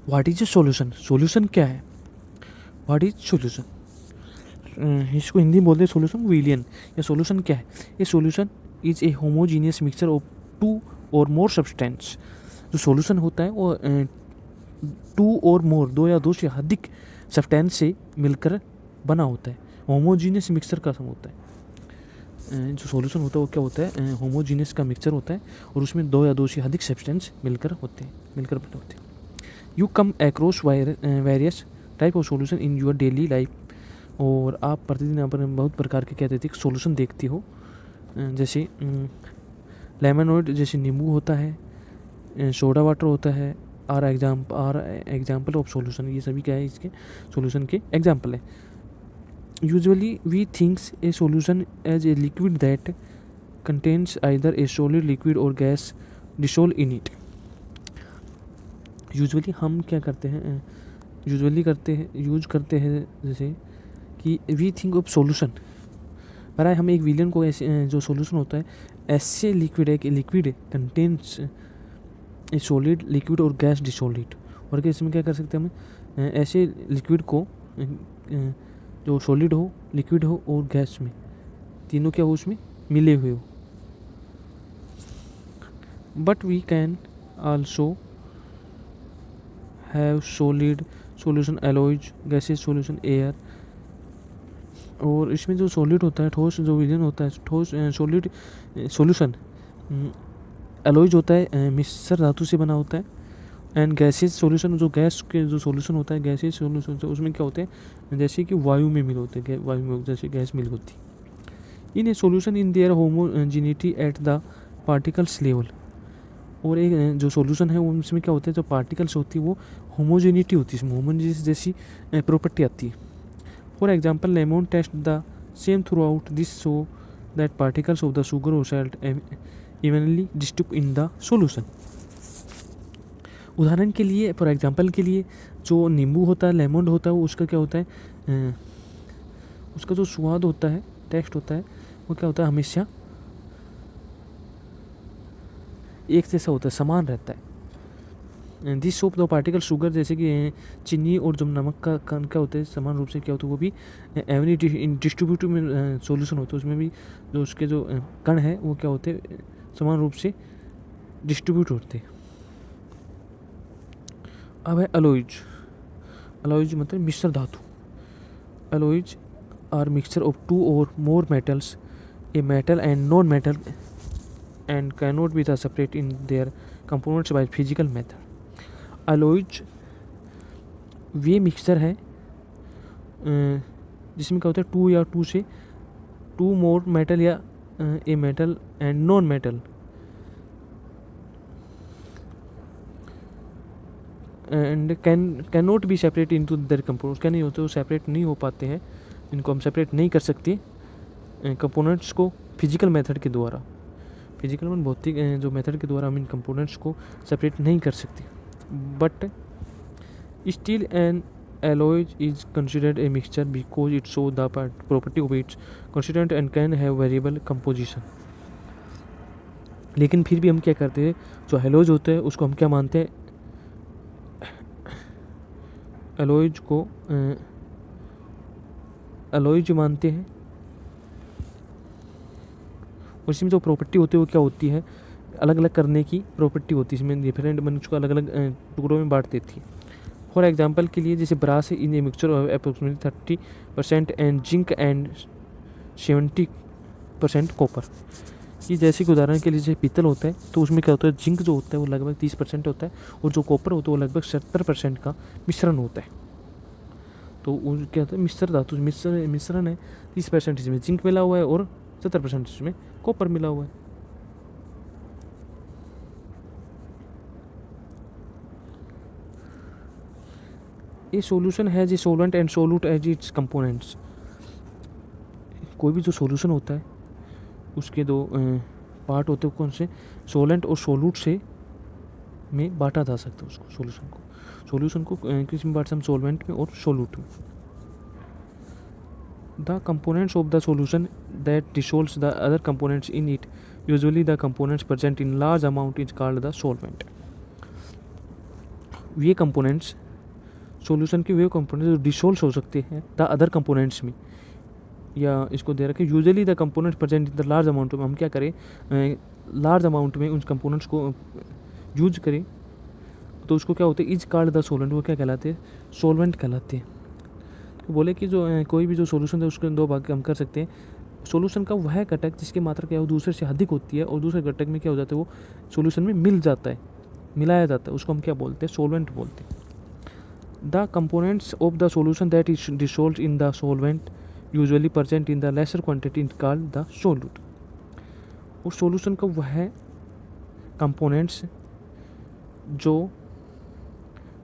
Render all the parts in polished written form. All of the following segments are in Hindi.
What is a solution, solution क्या है, व्हाट इज सोल्यूशन, इसको हिंदी में बोलते हैं सोल्यूशन विलियन। या सोल्यूशन क्या है, ये solution is a homogeneous mixture of two or more substance. जो सोल्यूशन होता है वो टू और मोर, दो या दो से अधिक सब्सटेंस से मिलकर बना होता है। होमोजीनियस मिक्सचर का सम होता है। जो सॉल्यूशन होता है वो क्या होता है, होमोजीनियस का मिक्सचर होता है और उसमें दो या दो से अधिक सब्सटेंस मिलकर होते हैं, मिलकर बने होते हैं। You come across various type of solution in your daily life, और आप प्रतिदिन यहाँ पर बहुत प्रकार के क्या देती है सॉल्यूशन देखती हो, जैसे लेमनोइड जैसे नींबू होता है, सोडा वाटर होता है, आर एग्जाम्पल ऑफ सॉल्यूशन, ये सभी क्या है इसके सॉल्यूशन के एग्जाम्पल है। Usually we thinks a solution as a liquid that contains either a solid liquid or gas dissolved in it. Usually हम क्या करते हैं, यूज करते हैं जैसे कि वी थिंक ऑफ सॉल्यूशन, पर हम एक विलियन को ऐसे जो सॉल्यूशन होता है ऐसे लिक्विड है कि लिक्विड कंटेन्स ए सॉलिड लिक्विड और गैस डिसॉल्ड, और क्या इसमें क्या कर सकते हैं हम, ऐसे लिक्विड को जो सॉलिड हो, लिक्विड हो और गैस में, तीनों क्या हो उसमें मिले हुए हो। But we can also have solid solution alloys, gases solution air, और इसमें जो सॉलिड होता है ठोस, जो विलियन होता है ठोस सॉलिड सॉल्यूशन, एलॉयज होता है मिश्र धातु से बना होता है, एंड गैसेज सॉल्यूशन जो गैस के जो सॉल्यूशन होता है गैसेज सॉल्यूशन से उसमें क्या होते हैं जैसे कि वायु में मिल होते हैं, वायु में जैसे गैस मिल होती है। In a solution in their homogeneity at the particles level, और एक जो सॉल्यूशन है उसमें क्या होता है जो पार्टिकल्स होती है वो होमोजेनिटी होती है, इसमें होमोजेनिटी जैसी प्रॉपर्टी आती है। For example lemon taste the same throughout this so that particles of the sugar और salt evenly distribute in the solution. उदाहरण के लिए, फॉर एग्जांपल के लिए, जो नींबू होता है, लेमन होता है, उसका क्या होता है, उसका जो स्वाद होता है, टेस्ट होता है, वो क्या होता है हमेशा एक जैसा होता है, समान रहता है। दिस सोप दो पार्टिकल शुगर जैसे कि चीनी और जो नमक का कण क्या होते हैं समान रूप से क्या होता है वो भी एवरी डिस्ट्रीब्यूटिव में सॉल्यूशन होता है, उसमें भी जो उसके जो कण है वो क्या होते हैं समान रूप से डिस्ट्रीब्यूट होते हैं। अब है अलॉयज, अलॉयज मतलब मिश्र धातु। Alloys are mixture of two or more metals, a metal and non metal, and can not be the separate in their components by physical method. Alloys वे मिक्सचर है जिसमें क्या होता है टू या टू से टू मोर मेटल या ए metal and non metal, and can not B separate into their components, क्या नहीं होते वो सेपरेट नहीं हो पाते हैं, इनको हम सेपरेट नहीं कर सकते कंपोनेंट्स को फिजिकल मेथड के द्वारा, फिजिकल में भौतिक जो मेथड के द्वारा हम इन कंपोनेंट्स को सेपरेट नहीं कर सकते। But still and alloys is considered a mixture because it shows the property of its constituent and can have variable composition। लेकिन फिर भी हम क्या करते हैं जो एलॉयज होते हैं उसको हम क्या मानते हैं, एलॉयज को एलॉयज मानते हैं, उसमें जो प्रॉपर्टी होती है वो क्या होती है अलग अलग करने की प्रॉपर्टी होती है, इसमें डिफरेंट मन उसको अलग अलग टुकड़ों में बांट देती है। फॉर एग्जाम्पल के लिए जैसे brass in a mixture of approximately 30% and zinc and 70% copper, ये जैसे कि उदाहरण के लिए जैसे पीतल होता है तो उसमें क्या होता है जिंक जो होता है वो लगभग 30% होता है और जो कॉपर होता है वो लगभग 70% का मिश्रण होता है। तो वो क्या होता है मिश्र धातु मिश्रण है, 30% इसमें जिंक मिला हुआ है और 70% इसमें कॉपर मिला हुआ है। A solution has a solvent and solute as its components, कोई भी जो सॉल्यूशन होता है उसके दो पार्ट होते हैं कौन से, सोलेंट और सोल्यूट से में बांटा जा सकता है उसको, सॉल्यूशन को किस में बांट सकते हम, सोलवेंट में और सोल्यूट में। The components of the solution that dissolves the other components in it, usually the components present in large amount is called the solvent. Way components, solution के वे कंपोनेंट्स जो डिसोल्व हो सकते हैं द अदर कंपोनेंट्स में, या इसको दे रखे usually the components present in the large amount में, हम क्या करें लार्ज अमाउंट में उन कंपोनेंट्स को यूज करें तो उसको क्या होते हैं इज कॉल्ड द सोलेंट, वो क्या कहलाते हैं सोलवेंट कहलाते हैं। तो बोले कि जो कोई भी जो सोल्यूशन है उसके दो भाग हम कर सकते हैं। सोल्यूशन का वह घटक जिसकी मात्रा क्या है वो दूसरे से अधिक होती है और दूसरे घटक में क्या हो जाता है वो सोल्यूशन में मिल जाता है, मिलाया जाता है, उसको हम क्या बोलते हैं सोलवेंट बोलते हैं। The components of the solution that is dissolved in the solvent usually present in the lesser quantity is called the solute. और सोल्यूशन का वह कंपोनेंट्स जो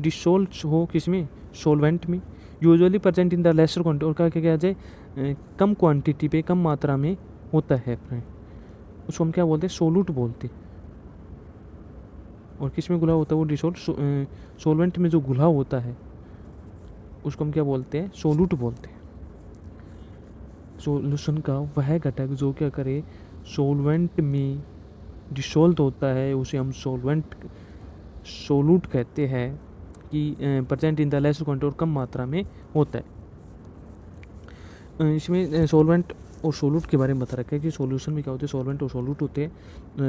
डिसॉल्व हो किसमें सोलवेंट में, usually present in the lesser quantity, और क्या क्या जाए कम क्वांटिटी पे कम मात्रा में होता है फ्रेंड, उसको हम क्या बोलते हैं सोलूट बोलते हैं। और किस में घुला होता है वो डिसॉल्व सोलवेंट में जो घुला होता है उसको हम क्या बोलते हैं सोलूट बोलते हैं। सोल्यूशन का वह घटक जो क्या करे सोलवेंट में डिसॉल्व होता है उसे हम सोलूट कहते हैं, कि present in the lesser quantity और कम मात्रा में होता है। इसमें सोलवेंट और सोलूट के बारे में बता रखा है कि सॉल्यूशन में क्या होते हैं सोलवेंट और सोलूट होते हैं,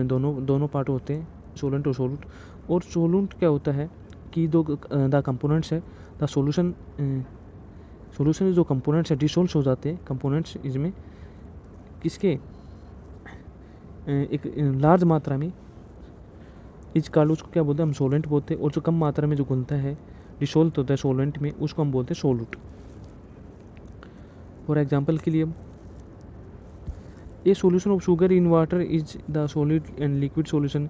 दोनों पार्ट होते हैं सोलेंट और सोलूट। और सोलूट क्या होता है कि दो द कंपोनेंट्स है द सोल्यूशन में जो कंपोनेंट्स है डिसॉल्व हो जाते हैं कंपोनेंट्स इसमें किसके एक लार्ज मात्रा में इस काल उसको क्या बोलते हैं हम सोलेंट बोलते हैं, और जो कम मात्रा में जो घुलता है डिसॉल्व होता है सोलेंट में उसको हम बोलते हैं सोलूट। फॉर एग्जांपल के लिए ए solution of sugar in water is the solid and liquid solution,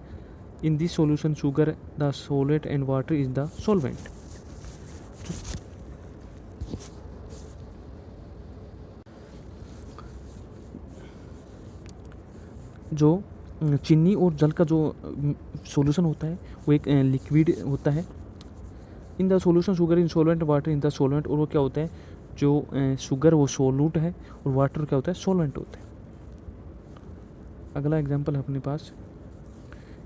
in this solution sugar the solid and water is the solvent. जो चीनी और जल का जो सॉल्यूशन होता है वो एक लिक्विड होता है। इन the solution sugar in solvent water in the solvent, और वो क्या होता है जो शुगर वो सोलूट है और वाटर क्या होता है सॉल्वेंट होता है। अगला एग्जांपल है अपने पास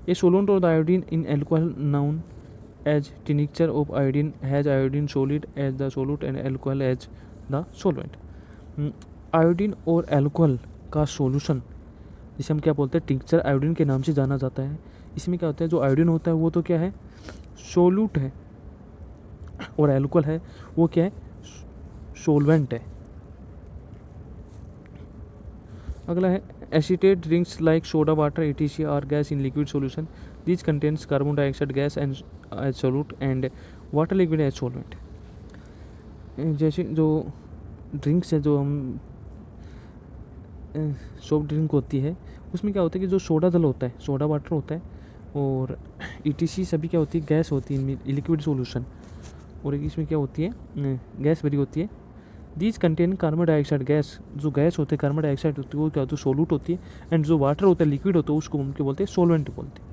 a solute of the iodine in alcohol known as tincture of iodine has iodine solid as the solute and alcohol as the solvent. Iodine और एल्कोहल का सॉल्यूशन जिसे हम क्या बोलते हैं टिंक्चर आयोडीन के नाम से जाना जाता है। इसमें क्या होता है जो आयोडीन होता है वो तो क्या है सोलूट है और एल्कोहल है वो क्या है सोलवेंट है। अगला है aerated drinks like soda water etc are gas in liquid solution, this contains carbon dioxide gas and as solute and water liquid as solvent. जैसे जो ड्रिंक्स है जो हम सॉफ्ट ड्रिंक होती है उसमें क्या होता है कि जो सोडा जल होता है सोडा वाटर होता है और ईटीसी सभी क्या होती है गैस होती है लिक्विड सॉल्यूशन, और इसमें क्या होती है गैस भरी होती है। These contain carbon dioxide gas, जो गैस होते हैं कार्बन डाइऑक्साइड होती है वो क्या होती है सोलूट होती है, एंड जो वाटर होता है लिक्विड होता है उसको हम क्या बोलते हैं सोलवेंट बोलते हैं।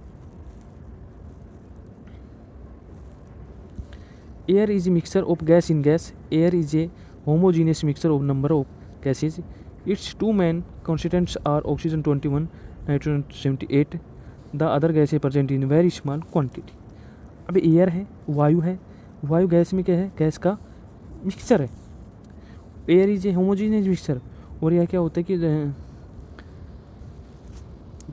Air is a mixture of gas in gas, air is a homogeneous mixture of number of gases, its two main constituents are oxygen 21, nitrogen 78, the other gas is present in very small quantity। अब एयर है, वायु गैस में क्या है गैस का मिक्सचर है, air is a homogeneous mixture. और यह क्या होता है कि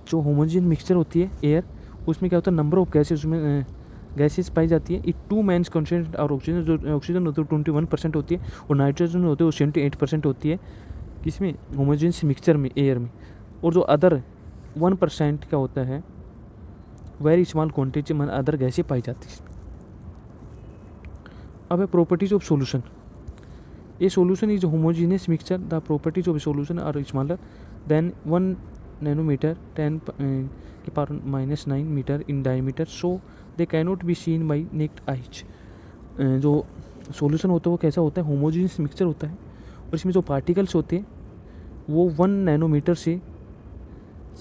जो होमोजीनियस मिक्सचर होती है एयर उसमें क्या होता है नंबर ऑफ गैसेज उसमें गैसेज पाई जाती है। इट टू मेन कंस्टिट्यूएंट और ऑक्सीजन जो ऑक्सीजन होती है 21% होती है और नाइट्रोजन होती है वो 78% होती है किसमें होमोजेनियस मिक्सचर में एयर में, और जो अदर 1% क्या होता है वेरी स्मॉल क्वांटिटी में अदर गैसें पाई जाती है। अब है properties of solution, a solution is homogeneous mixture, the properties of solution are smaller than 1 nanometre 10 के power -9 metre in diameter, so they cannot be seen by naked eyes. जो सॉल्यूशन होता है वो कैसा होता है होमोजेनियस मिक्सचर होता है और इसमें जो पार्टिकल्स होते हैं वो 1 नैनोमीटर से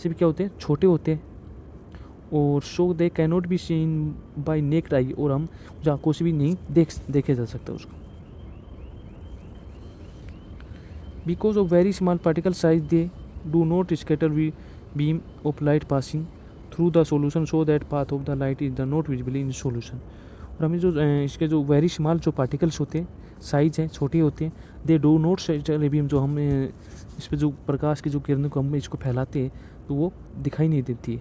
भी क्या होते हैं छोटे होते हैं, और so they cannot be seen by naked eye, और हम आंखों से भी नहीं देखे जा सकता उसको। Because of very small particle size they do not scatter beam of light passing through the solution, so that path of the light is the not visible in solution. और हमें जो इसके जो वेरी स्मॉल जो पार्टिकल्स होते हैं, साइज है, छोटे होते हैं, दे डू नॉट सेटल अभी हम जो हम इस पर जो प्रकाश की जो किरणों को हम इसको फैलाते हैं तो वो दिखाई नहीं देती है।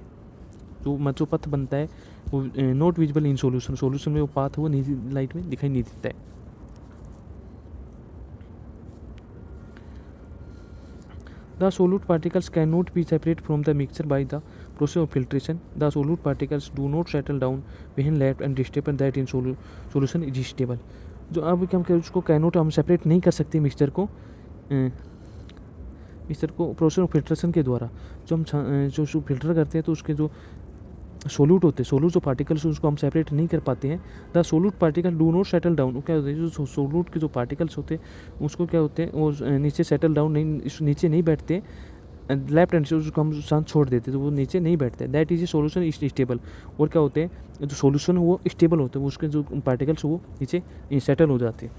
जो पथ बनता है वो not visible in solution, solution में वो पाथ वो नहीं लाइट में दिखाई नहीं देता है। The solute particles cannot be separated from the mixture by the process of filtration. The solute particles do not settle down when left and stable that in solution is stable. जो अब क्या हम उसको कैनोट हम सेपरेट नहीं कर सकते मिक्सचर को प्रोसेस ऑफ फिल्ट्रेशन के द्वारा। जो हम जो फिल्टर करते हैं तो उसके जो सोल्यूट होते हैं, सोल्यूट जो पार्टिकल्स उसको हम सेपरेट नहीं कर पाते हैं। The solute particle do not settle down, क्या होता है जो सोल्यूट के जो पार्टिकल्स होते हैं उसको क्या होते हैं वो नीचे सेटल डाउन नहीं, नीचे नहीं बैठते, लेफ्ट हैंड से उसको हम साथ छोड़ देते तो वो नीचे नहीं बैठते। That is a solution is stable. और क्या होते हैं जो सोल्यूशन वो स्टेबल होते हैं, उसके जो पार्टिकल्स वो नीचे सेटल हो जाते हैं।